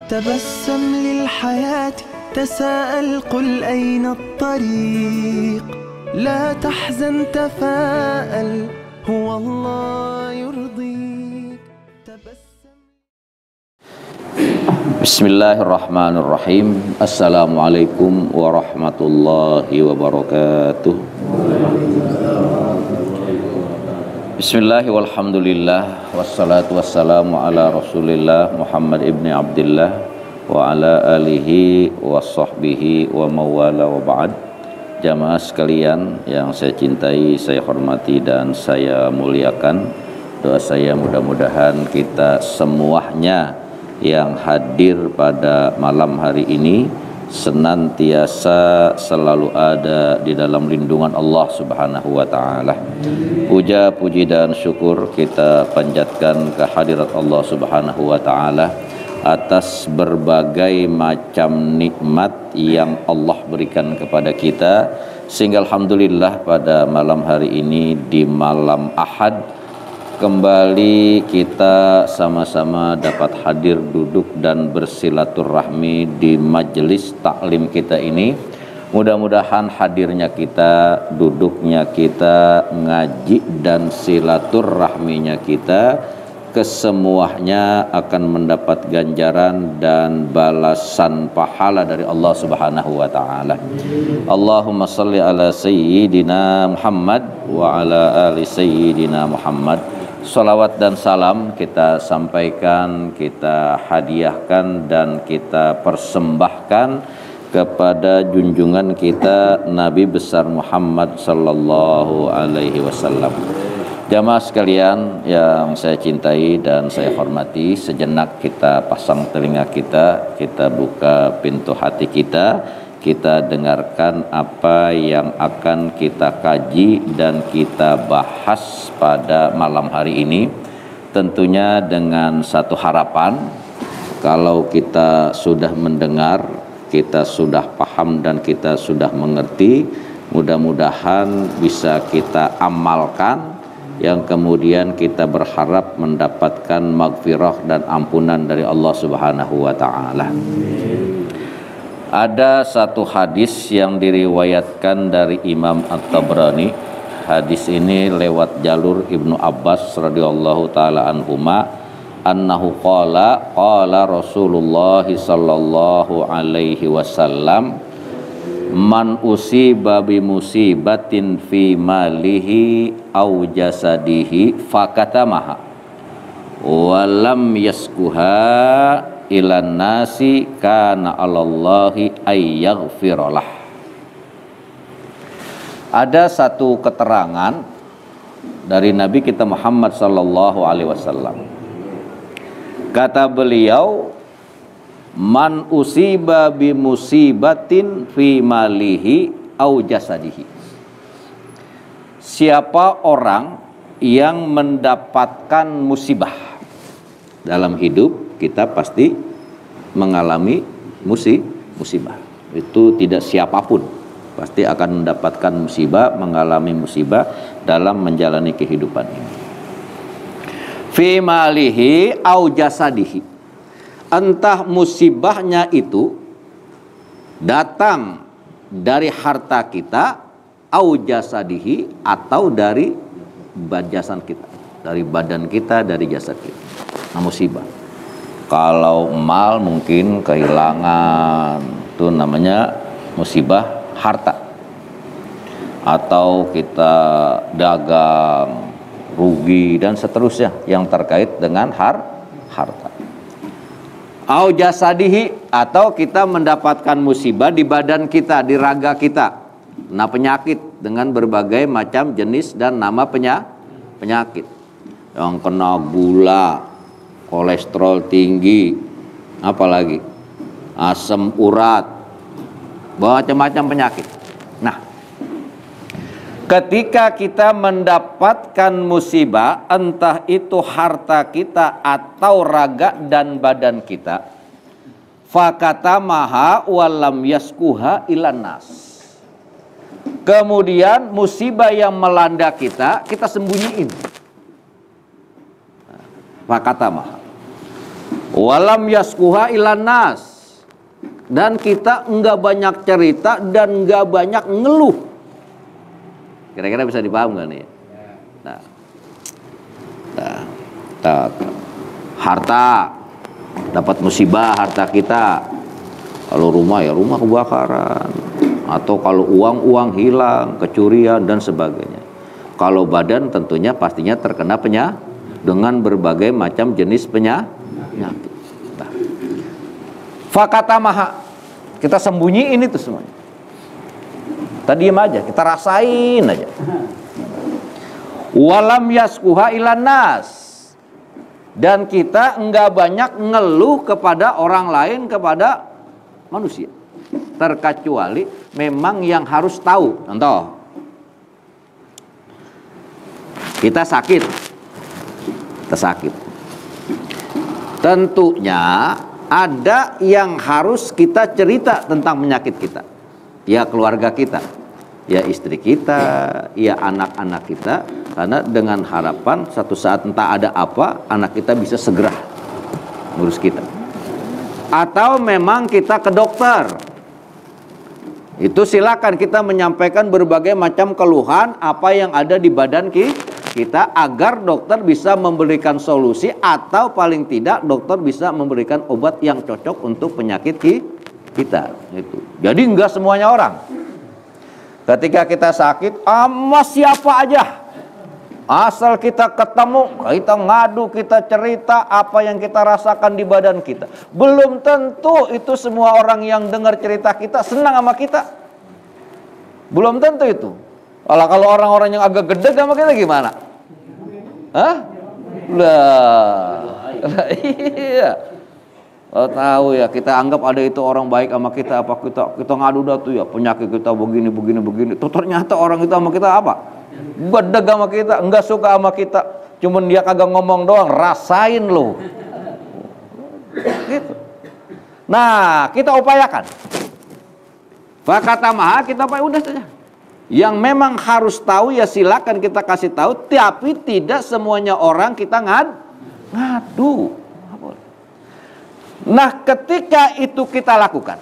تبسم للحياة تساءل قل أين الطريق لا تحزن تفاءل هو الله يرضيك Bismillahirrahmanirrahim. Assalamualaikum warahmatullahi wabarakatuh. Bismillahi walhamdulillah wassalatu wassalamu ala rasulillah Muhammad ibni Abdillah wa ala alihi wa sahbihi wa mawala wa ba'd. Jamaah sekalian yang saya cintai, saya hormati dan saya muliakan, doa saya mudah-mudahan kita semuanya yang hadir pada malam hari ini senantiasa selalu ada di dalam lindungan Allah Subhanahu wa taala. Puja, puji dan syukur kita panjatkan kehadirat Allah Subhanahu wa taala atas berbagai macam nikmat yang Allah berikan kepada kita, sehingga alhamdulillah pada malam hari ini di malam Ahad kembali kita sama-sama dapat hadir, duduk dan bersilaturahmi di majelis taklim kita ini. Mudah-mudahan hadirnya kita, duduknya kita, ngaji dan silaturahminya kita, kesemuanya akan mendapat ganjaran dan balasan pahala dari Allah Subhanahu wa taala. Allahumma shalli ala sayyidina Muhammad wa ala ali sayyidina Muhammad. Salawat dan salam kita sampaikan, kita hadiahkan dan kita persembahkan kepada junjungan kita Nabi besar Muhammad sallallahu alaihi wasallam. Jamaah sekalian yang saya cintai dan saya hormati, sejenak kita pasang telinga kita buka pintu hati kita dengarkan apa yang akan kita kaji dan kita bahas pada malam hari ini. Tentunya dengan satu harapan, kalau kita sudah mendengar, kita sudah paham dan kita sudah mengerti, mudah-mudahan bisa kita amalkan, yang kemudian kita berharap mendapatkan maghfirah dan ampunan dari Allah Subhanahu wa taala. Ada satu hadis yang diriwayatkan dari Imam At-Tabrani. Hadis ini lewat jalur Ibnu Abbas radhiyallahu taala anhuma, annahu qala Rasulullah sallallahu alaihi wasallam, man usiba bi musibatin fi malihi au jasadihi fakatamaha wa lam yaskuha ilan nasi kana 'alallahi ayyaghfiralah. Ada satu keterangan dari Nabi kita Muhammad sallallahu alaihi wasallam. Kata beliau, man usiba bi musibatin fi malihi au jasadihi. Siapa orang yang mendapatkan musibah dalam hidup, kita pasti mengalami musibah. Itu tidak siapapun pasti akan mendapatkan musibah, mengalami musibah dalam menjalani kehidupan ini. Fi malihi au jasadihi. Entah musibahnya itu datang dari harta kita, au jasadihi, atau dari jasad kita, dari badan kita, dari jasad kita. Nah, musibah. Kalau mal mungkin kehilangan, itu namanya musibah harta. Atau kita dagang, rugi dan seterusnya yang terkait dengan harta. Au jasadihi, atau kita mendapatkan musibah di badan kita, di raga kita. Nah, penyakit dengan berbagai macam jenis dan nama penyakit. Yang kena gula, kolesterol tinggi, apalagi asam urat, macam-macam penyakit. Nah, ketika kita mendapatkan musibah, entah itu harta kita atau raga dan badan kita, fakatamaha walam yaskuha ilan nas. Kemudian musibah yang melanda kita sembunyiin. Fakatamaha. Walam yaskuha ilan nas, dan kita enggak banyak cerita dan enggak banyak ngeluh. Kira-kira bisa dipaham nggak nih? Nah, harta, dapat musibah harta kita. Kalau rumah ya rumah kebakaran, atau kalau uang hilang, kecurian dan sebagainya. Kalau badan tentunya pastinya terkena penyakit dengan berbagai macam jenis penyakit. Nah, fakatamaha, kita sembunyiin itu semuanya. Kita diem aja, kita rasain aja. Walam yaskuha ilan nas, dan kita enggak banyak ngeluh kepada orang lain, kepada manusia, terkecuali memang yang harus tahu. Contoh, kita sakit, tentunya ada yang harus kita cerita tentang penyakit kita. Ya keluarga kita, ya istri kita, ya anak-anak kita. Karena dengan harapan satu saat entah ada apa, anak kita bisa segera ngurus kita. Atau memang kita ke dokter, itu silakan kita menyampaikan berbagai macam keluhan apa yang ada di badan kita, agar dokter bisa memberikan solusi, atau paling tidak dokter bisa memberikan obat yang cocok untuk penyakit kita. Itu. Jadi enggak semuanya orang ketika kita sakit sama siapa aja, asal kita ketemu, kita ngadu, kita cerita apa yang kita rasakan di badan kita. Belum tentu itu semua orang yang dengar cerita kita senang sama kita. Belum tentu itu. Kalau orang-orang yang agak gede sama kita gimana? Hah? Lah, iya. Oh, tahu ya, kita anggap ada itu orang baik sama kita, apa kita ngadu dah tuh ya penyakit kita begini. Tuh ternyata orang itu sama kita apa? Gedeg sama kita, enggak suka sama kita, cuman dia kagak ngomong doang, rasain lo. Gitu. Nah, kita upayakan. Fakatamaha, kita upayakan, udah saja. Yang memang harus tahu ya silakan kita kasih tahu, tapi tidak semuanya orang kita ngadu. Nah, ketika itu kita lakukan,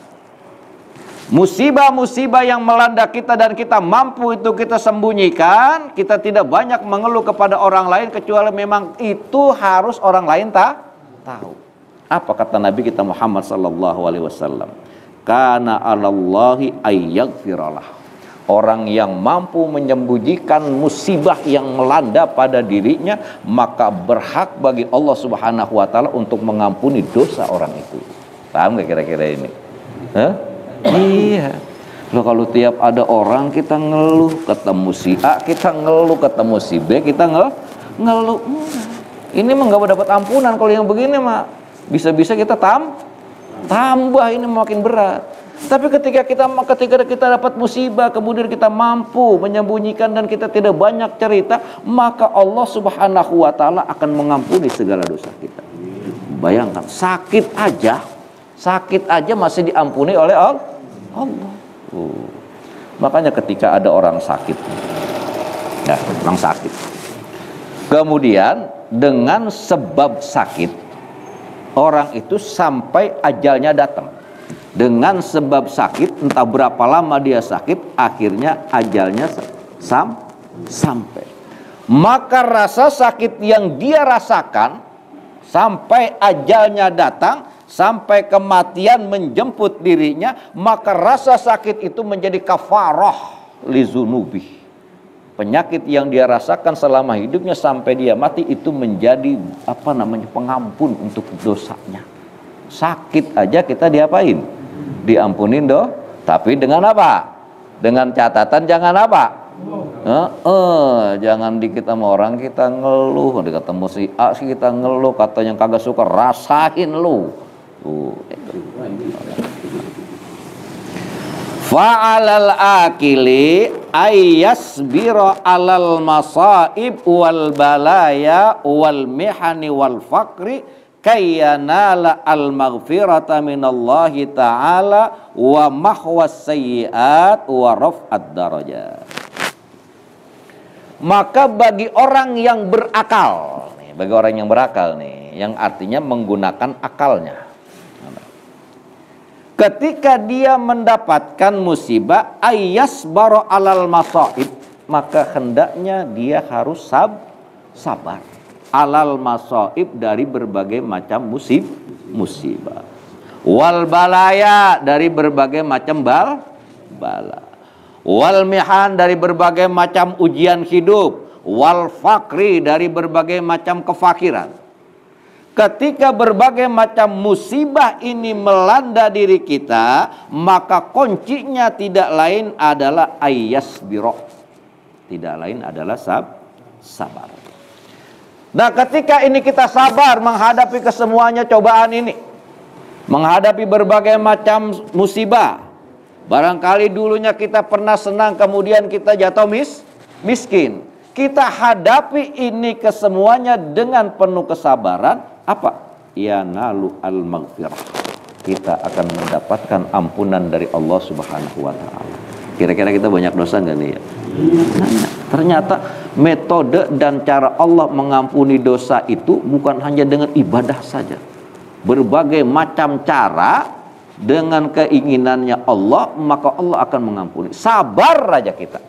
musibah-musibah yang melanda kita dan kita mampu itu kita sembunyikan, kita tidak banyak mengeluh kepada orang lain, kecuali memang itu harus orang lain tahu. Apa kata Nabi kita Muhammad sallallahu alaihi wasallam? Kana 'alallahi ayyaghfiralah. Orang yang mampu menyembunyikan musibah yang melanda pada dirinya, maka berhak bagi Allah Subhanahu wa taala untuk mengampuni dosa orang itu. Paham gak kira-kira ini? Hah? Iya. Loh, kalau tiap ada orang kita ngeluh, ketemu si A kita ngeluh, ketemu si B kita ngeluh. Ini mah enggak dapat ampunan. Kalau yang begini mah bisa-bisa kita tambah ini makin berat. Tapi ketika kita dapat musibah, kemudian kita mampu menyembunyikan dan kita tidak banyak cerita, maka Allah Subhanahu wa taala akan mengampuni segala dosa kita. Bayangkan, sakit aja masih diampuni oleh Allah. Makanya ketika ada orang sakit, kemudian dengan sebab sakit, orang itu sampai ajalnya datang. Dengan sebab sakit, entah berapa lama dia sakit, akhirnya ajalnya sampai. Maka rasa sakit yang dia rasakan sampai ajalnya datang, sampai kematian menjemput dirinya, maka rasa sakit itu menjadi kafarah li zunubi. Penyakit yang dia rasakan selama hidupnya sampai dia mati itu menjadi pengampun untuk dosanya. Sakit aja kita diapain? Diampunin tapi dengan apa? Dengan catatan jangan apa? Jangan dikit sama orang kita ngeluh, ketemu si A kita ngeluh, kata yang kagak suka rasain lu. Fa'alal akili ayyasbira alal masaib wal balaya wal mihani wal faqri kayyanala al-maghfirata minallahi ta'ala wa mahwas sayyiat wa raf'ad darajat. Maka bagi orang yang berakal, bagi orang yang berakal nih, yang artinya menggunakan akalnya. Ketika dia mendapatkan musibah, ayyasbara alal masaib, maka hendaknya dia harus sabar alal masaib, dari berbagai macam musibah. Wal balaya, dari berbagai macam bala. Wal mihan, dari berbagai macam ujian hidup. Wal fakri, dari berbagai macam kefakiran. Ketika berbagai macam musibah ini melanda diri kita, maka kuncinya tidak lain adalah ayyasbiro, tidak lain adalah sabar. Nah, ketika ini kita sabar menghadapi kesemuanya cobaan ini, menghadapi berbagai macam musibah. Barangkali dulunya kita pernah senang, kemudian kita jatuh miskin. Kita hadapi ini kesemuanya dengan penuh kesabaran. Apa? Ya nalu al-maghfirah. Kita akan mendapatkan ampunan dari Allah Subhanahu wa ta'ala. Kira-kira kita banyak dosa nggak nih ya? Ternyata metode dan cara Allah mengampuni dosa itu bukan hanya dengan ibadah saja. Berbagai macam cara. Dengan keinginannya Allah, maka Allah akan mengampuni. Sabar aja kita.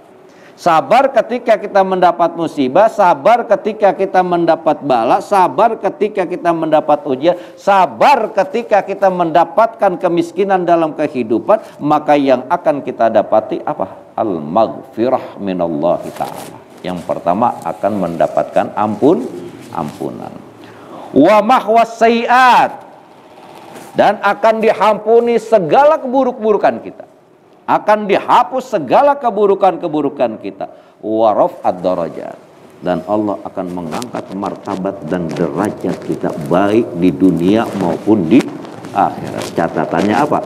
Sabar ketika kita mendapat musibah, sabar ketika kita mendapat bala, sabar ketika kita mendapat ujian, sabar ketika kita mendapatkan kemiskinan dalam kehidupan, maka yang akan kita dapati apa? Al-maghfirah minallahi ta'ala. Yang pertama akan mendapatkan ampunan. Wa mahwas sayiat, dan akan diampuni segala keburuk-burukan kita, akan dihapus segala keburukan-keburukan kita. Wa raf'ad darajat, dan Allah akan mengangkat martabat dan derajat kita, baik di dunia maupun di akhirat. Catatannya apa?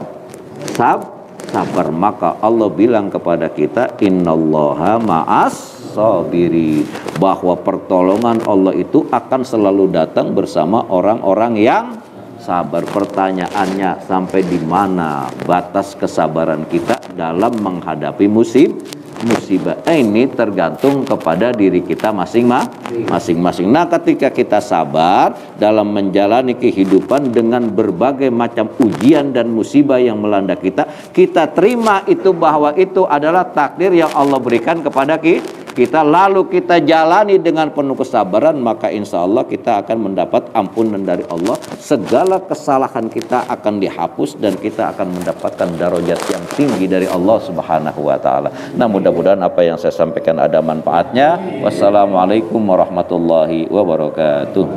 Sabar. Maka Allah bilang kepada kita, innallaha ma'as sabiri, bahwa pertolongan Allah itu akan selalu datang bersama orang-orang yang sabar. Pertanyaannya, sampai di mana batas kesabaran kita dalam menghadapi musibah? Ini tergantung kepada diri kita masing-masing. Nah, ketika kita sabar dalam menjalani kehidupan dengan berbagai macam ujian dan musibah yang melanda kita, kita terima itu bahwa itu adalah takdir yang Allah berikan kepada kita, lalu kita jalani dengan penuh kesabaran, maka insya Allah kita akan mendapat ampunan dari Allah. Segala kesalahan kita akan dihapus dan kita akan mendapatkan darajat yang tinggi dari Allah Subhanahu wa ta'ala. Nah, mudah-mudahan apa yang saya sampaikan ada manfaatnya. Wassalamualaikum warahmatullahi wabarakatuh.